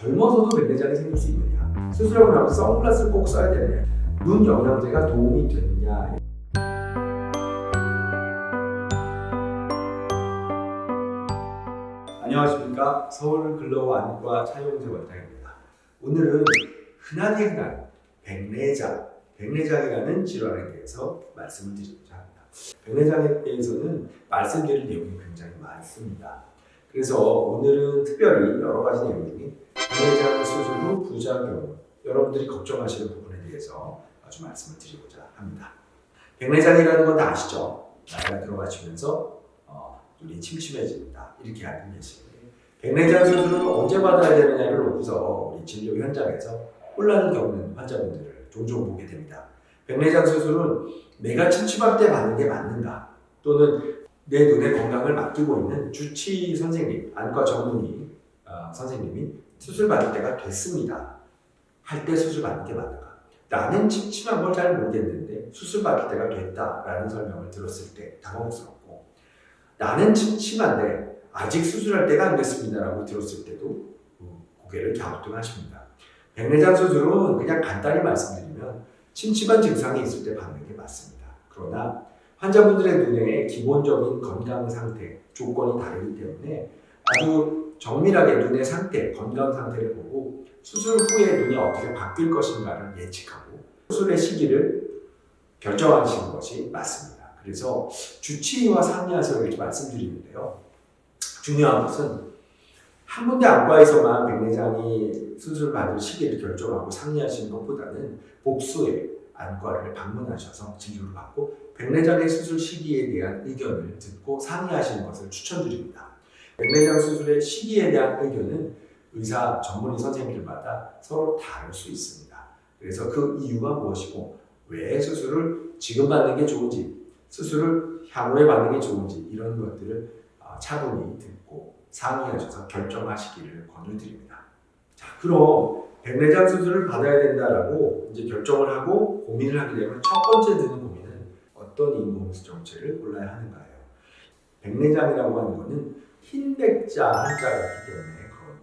젊어서도 백내장이 생길 수 있느냐? 수술하고 나면 선글라스를 꼭 써야 되느냐? 눈 영양제가 도움이 되느냐? 안녕하십니까? 서울글로우 안과 차용재 원장입니다. 오늘은 흔한 백내장이라는 질환에 대해서 말씀을 드리고자 합니다. 백내장에 대해서는 말씀드릴 내용이 굉장히 많습니다. 그래서 오늘은 특별히 여러 가지 내용 중에 백내장 수술 후 부작용, 여러분들이 걱정하시는 부분에 대해서 아주 말씀을 드리고자 합니다. 백내장이라는 건 다 아시죠? 나이가 들어가시면서 눈이 침침해집니다. 이렇게 알고 계시는데 백내장 수술을 언제 받아야 되느냐를 놓고서 우리 진료 현장에서 혼란을 겪는 환자분들을 종종 보게 됩니다. 백내장 수술은 내가 침침할 때 받는 게 맞는가? 또는 내 눈의 건강을 맡기고 있는 주치 선생님, 안과 전문의 선생님이 수술 받을 때가 됐습니다. 할 때 수술 받는 게 맞는가? 나는 침침한 걸 잘 모르겠는데 수술 받을 때가 됐다라는 설명을 들었을 때 당황스럽고, 나는 침침한데 아직 수술할 때가 안 됐습니다라고 들었을 때도 고개를 갸우뚱하십니다. 백내장 수술은 그냥 간단히 말씀드리면 침침한 증상이 있을 때 받는 게 맞습니다. 그러나 환자분들의 눈의 기본적인 건강 상태, 조건이 다르기 때문에 아주 정밀하게 눈의 상태, 건강 상태를 보고 수술 후에 눈이 어떻게 바뀔 것인가를 예측하고 수술의 시기를 결정하시는 것이 맞습니다. 그래서 주치의와 상의하셔서 이렇게 말씀드리는데요. 중요한 것은 한 군데 안과에서만 백내장이 수술 받을 시기를 결정하고 상의하시는 것보다는 복수의 안과를 방문하셔서 진료를 받고 백내장의 수술 시기에 대한 의견을 듣고 상의하시는 것을 추천드립니다. 백내장 수술의 시기에 대한 의견은 의사 전문의 선생님들마다 서로 다를 수 있습니다. 그래서 그 이유가 무엇이고 왜 수술을 지금 받는 게 좋은지, 수술을 향후에 받는 게 좋은지, 이런 것들을 차분히 듣고 상의하셔서 결정하시기를 권유드립니다. 자, 그럼 백내장 수술을 받아야 된다라고 이제 결정을 하고 고민을 하게 되면 첫 번째 드는 고민은 어떤 인공수정체를 골라야 하는가예요. 백내장이라고 하는 것은 흰 백자 한자가 있기 때문에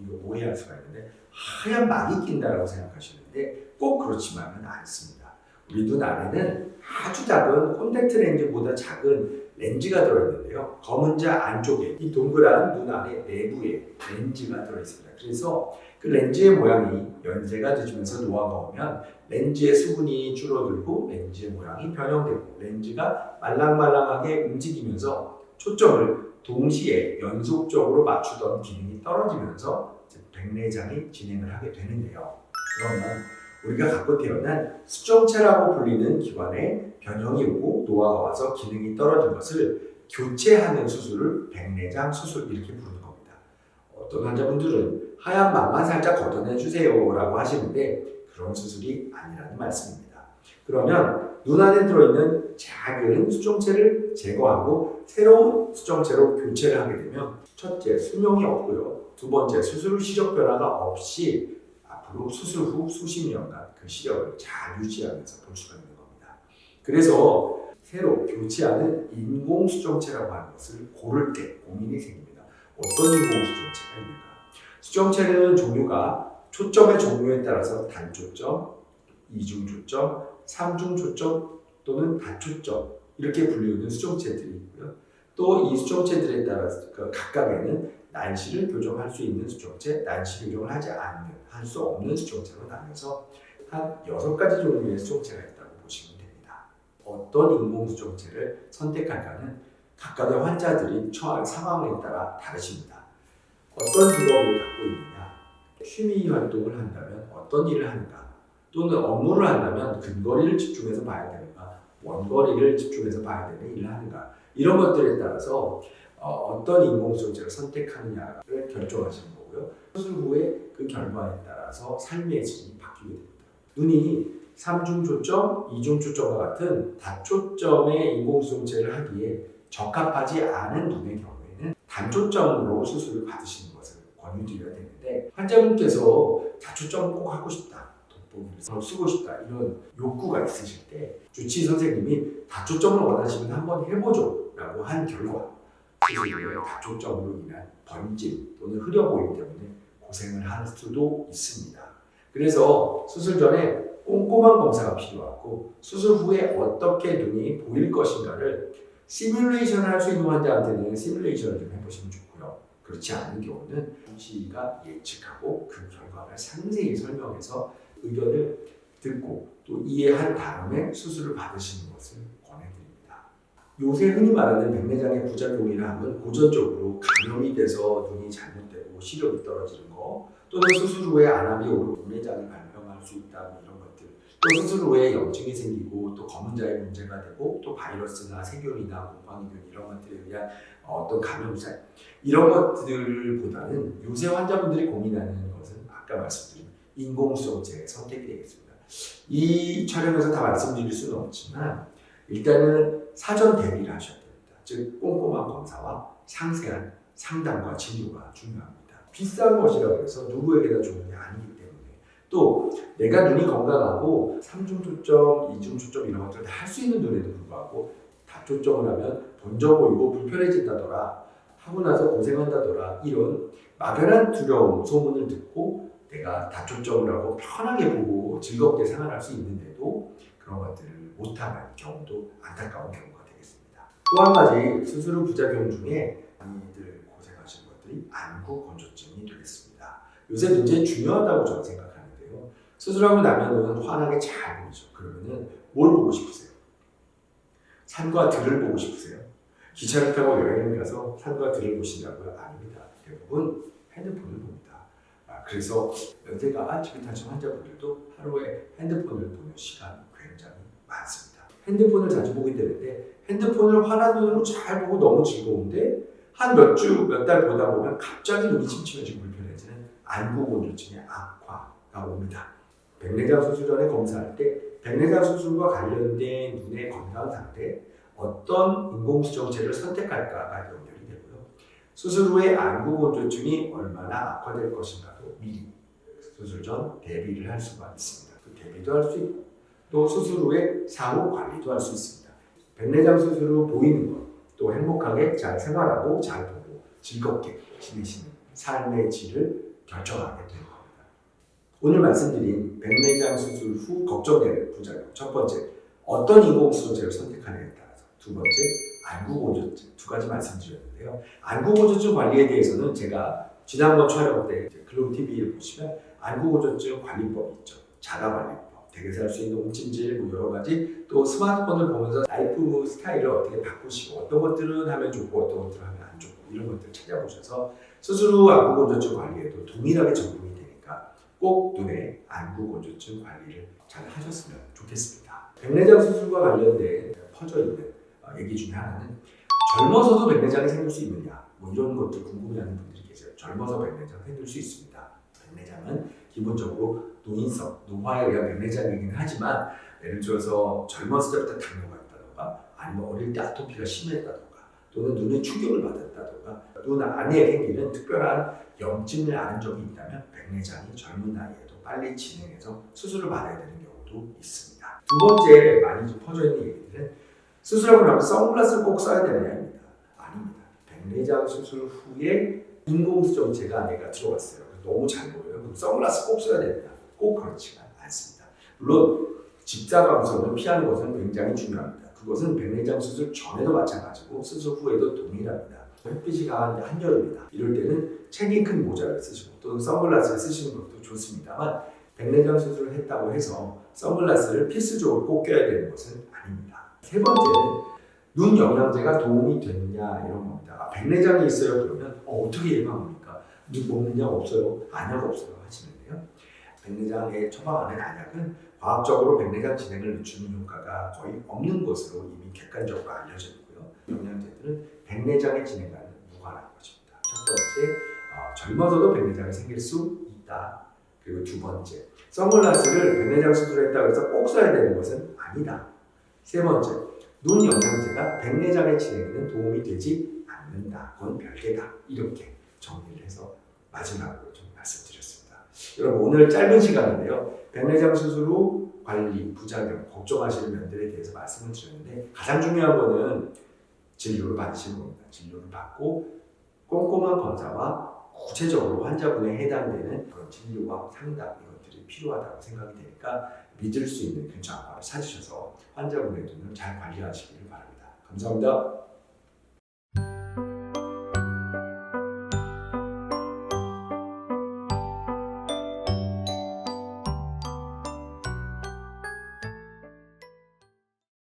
이거 오해할 수가 있는데 하얀 막이 낀다라고 생각하시는데 꼭 그렇지만은 않습니다. 우리 눈 안에는 아주 작은 콘택트 렌즈보다 작은 렌즈가 들어있는데요. 검은 자 안쪽에 이 동그란 눈 안에 내부에 렌즈가 들어있습니다. 그래서 그 렌즈의 모양이 연세가 늦으면서 노화가 오면 렌즈의 수분이 줄어들고 렌즈의 모양이 변형되고 렌즈가 말랑말랑하게 움직이면서 초점을 동시에 연속적으로 맞추던 기능이 떨어지면서 백내장이 진행을 하게 되는데요. 그러면 우리가 갖고 태어난 수정체라고 불리는 기관에 변형이 오고 노화가 와서 기능이 떨어진 것을 교체하는 수술을 백내장 수술 이렇게 부르는 겁니다. 어떤 환자분들은 하얀 막만 살짝 걷어내 주세요 라고 하시는데 그런 수술이 아니라는 말씀입니다. 그러면 눈 안에 들어있는 작은 수정체를 제거하고 새로운 수정체로 교체를 하게 되면 첫째, 수명이 없고요. 두 번째, 수술 후 시력 변화가 없이 앞으로 수술 후 수십 년간 그 시력을 잘 유지하면서 볼 수가 있는 겁니다. 그래서 새로 교체하는 인공수정체라고 하는 것을 고를 때 고민이 생깁니다. 어떤 인공수정체가 있는가? 수정체는 종류가 초점의 종류에 따라서 단초점, 이중초점, 삼중초점 또는 다초점 이렇게 불리우는 수정체들이 있고요. 또 이 수정체들에 따라서 각각에는 난시를 교정할 수 있는 수정체, 난시 교정을 하지 않는, 할 수 없는 수정체로 나눠서 한 6가지 종류의 수정체가 있다고 보시면 됩니다. 어떤 인공수정체를 선택할까는 각각의 환자들이 처한 상황에 따라 다르십니다. 어떤 직업을 갖고 있느냐, 취미 활동을 한다면 어떤 일을 하는가, 또는 업무를 한다면 근거리를 집중해서 봐야 되는가, 원거리를 집중해서 봐야 되는 일을 하는가, 이런 것들에 따라서 어떤 인공수정체를 선택하느냐를 결정하시는 거고요. 수술 후에 그 결과에 따라서 삶의 질이 바뀌게 됩니다. 눈이 3중초점, 2중초점과 같은 다초점의 인공수정체를 하기에 적합하지 않은 눈의 경우에는 단초점으로 수술을 받으시는 것을 권유드려야 되는데, 환자분께서 다초점 꼭 하고 싶다, 돋보기를 쓰고 싶다, 이런 욕구가 있으실 때 주치의 선생님이 다초점을 원하시면 한번 해보죠 라고 한 결과 수술 후에 다초점으로 인한 번짐 또는 흐려 보이기 때문에 고생을 할 수도 있습니다. 그래서 수술 전에 꼼꼼한 검사가 필요하고 수술 후에 어떻게 눈이 보일 것인가를 시뮬레이션을 할 수 있는 환자한테는 시뮬레이션을 좀 해보시면 좋고요. 그렇지 않은 경우는 주치의가 예측하고 그 결과를 상세히 설명해서 의견을 듣고 또 이해한 다음에 수술을 받으시는 것을 권해드립니다. 요새 흔히 말하는 백내장의 부작용이라 하면 고전적으로 감염이 돼서 눈이 잘못되고 시력이 떨어지는 거, 또는 수술 후에 안압이 오르고 백내장이 발병할 수 있다 이런 것들, 또 수술 후에 염증이 생기고 또 검은자의 문제가 되고 또 바이러스나 세균이나 곰팡이균 이런 것들에 의한 어떤 감염사 이런 것들보다는 요새 환자분들이 고민하는 것은 아까 말씀드린 인공수정제의 선택이 되겠습니다. 이 촬영에서 다 말씀드릴 수는 없지만 일단은 사전 대비를 하셔야 됩니다. 즉 꼼꼼한 검사와 상세한 상담과 진료가 중요합니다. 비싼 것이라고 해서 누구에게나 좋은 게 아니기 때문에 또 내가 눈이 건강하고 3중 초점, 2중 초점 이런 것들을 다 할 수 있는 눈에도 불구하고 다초점을 하면 번져 보이고 불편해진다더라 하고 나서 고생한다더라 이런 막연한 두려움, 소문을 듣고 내가 다초점을 하고 편하게 보고 즐겁게 생활할 수 있는데도 그런 것들을 못하는 경우도 안타까운 경우가 되겠습니다. 또 한 가지 수술 후 부작용 중에 많이들 고생하시는 것들이 안구 건조증이 되겠습니다. 요새 굉장히 중요하다고 저는 생각하는데요. 수술하고 나면은 환하게 잘 보이죠. 그러면은 뭘 보고 싶으세요? 산과 들을 보고 싶으세요? 기차를 타고 여행을 가서 산과 들을 보신다고요? 아닙니다. 대부분 핸드폰을 봅니다. 그래서 연세가 집에 타신 환자분들도 하루에 핸드폰을 보는 시간이 굉장히 많습니다. 핸드폰을 자주 보게 되는데 핸드폰을 환한 눈으로 잘 보고 너무 즐거운데 한 몇 주, 몇 달 보다 보면 갑자기 눈이 침침해지고 불편해지는 안구 건조증의 악화가 옵니다. 백내장 수술 전에 검사할 때 백내장 수술과 관련된 눈의 건강 상태, 어떤 인공수정제를 선택할까가 연결이 되고요. 수술 후에 안구 건조증이 얼마나 악화될 것인가도 미리 수술 전 대비를 할 수가 있습니다. 그 대비도 할 수 있고 또 수술 후에 사후 관리도 할 수 있습니다. 백내장 수술 후 보이는 것, 또 행복하게 잘 생활하고 잘 보고 즐겁게 지내시는 삶의 질을 결정하게 되는 겁니다. 오늘 말씀드린 백내장 수술 후 걱정되는 부작용, 첫 번째, 어떤 인공수정제를 선택하느냐에 따라서, 두 번째, 안구 건조증, 두 가지 말씀드렸는데요. 안구 건조증 관리에 대해서는 제가 지난번 촬영 때 글로브 TV를 보시면 안구 건조증 관리법이 있죠. 자가관리법, 댁에서 할 수 있는 홈찜질, 뭐 여러 가지, 또 스마트폰을 보면서 라이프 스타일을 어떻게 바꾸시고 어떤 것들은 하면 좋고 어떤 것들은 하면 안 좋고 이런 것들을 찾아보셔서 수술 후 안구 건조증 관리에도 동일하게 적용이 되니까 꼭 눈의 안구 건조증 관리를 잘 하셨으면 좋겠습니다. 백내장 수술과 관련된 퍼져 있는 얘기 중에 하나는 젊어서도 백내장이 생길 수 있느냐 뭐 이런 것들 궁금해하는 분들이 계세요. 젊어서 백내장 생길 수 있습니다. 백내장은 기본적으로 노인성, 노화에 의한 백내장이긴 하지만 예를 들어서 젊었을 때부터 당뇨가 있다던가 아니면 어릴 때 아토피가 심했다던가 또는 눈에 충격을 받았다던가 눈 안에 생기는 특별한 염증을 앓은 적이 있다면 백내장이 젊은 나이에도 빨리 진행해서 수술을 받아야 되는 경우도 있습니다. 두 번째 많이 좀 퍼져 있는 얘기는 수술하고 나면 선글라스를 꼭 써야 되느냐입니다. 아닙니다. 백내장 수술 후에 인공수정제가 안에가 들어갔어요. 너무 잘 보여요. 그럼 선글라스 꼭 써야 됩니다. 꼭 그렇지만 않습니다. 물론 직사광선을 피하는 것은 굉장히 중요합니다. 그것은 백내장 수술 전에도 마찬가지고 수술 후에도 동일합니다. 햇빛이 강한 한여름이다. 이럴 때는 챙이 큰 모자를 쓰시고 또는 선글라스를 쓰시는 것도 좋습니다만 백내장 수술을 했다고 해서 선글라스를 필수적으로 꼭 껴야 되는 것은 아닙니다. 세 번째는 눈 영양제가 도움이 됐냐 이런 겁니다. 백내장이 있어요 그러면 어떻게 예방합니까? 눈 먹느냐 없어요? 안약 없어요 하시는데요. 백내장에 처방하는 안약은 과학적으로 백내장 진행을 늦추는 효과가 거의 없는 것으로 이미 객관적으로 알려져 있고요. 영양제들은 백내장의 진행과는 무관한 것입니다. 첫 번째, 젊어서도 백내장이 생길 수 있다. 그리고 두 번째, 선글라스를 백내장 수술했다고 해서 꼭 써야 되는 것은 아니다. 세 번째, 눈 영양제가 백내장의 진행에는 도움이 되지 않는다. 그건 별개다. 이렇게 정리를 해서 마지막으로 좀 말씀드렸습니다. 여러분 오늘 짧은 시간인데요. 백내장 수술 후 관리, 부작용, 걱정하시는 면들에 대해서 말씀을 드렸는데 가장 중요한 거는 진료를 받으시는 겁니다. 진료를 받고 꼼꼼한 검사와 구체적으로 환자분에 해당되는 그런 진료와 상담 이것들이 필요하다고 생각이 되니까 믿을 수 있는 근처 안과를 찾으셔서 환자분의 눈을 잘 관리하시기를 바랍니다. 감사합니다.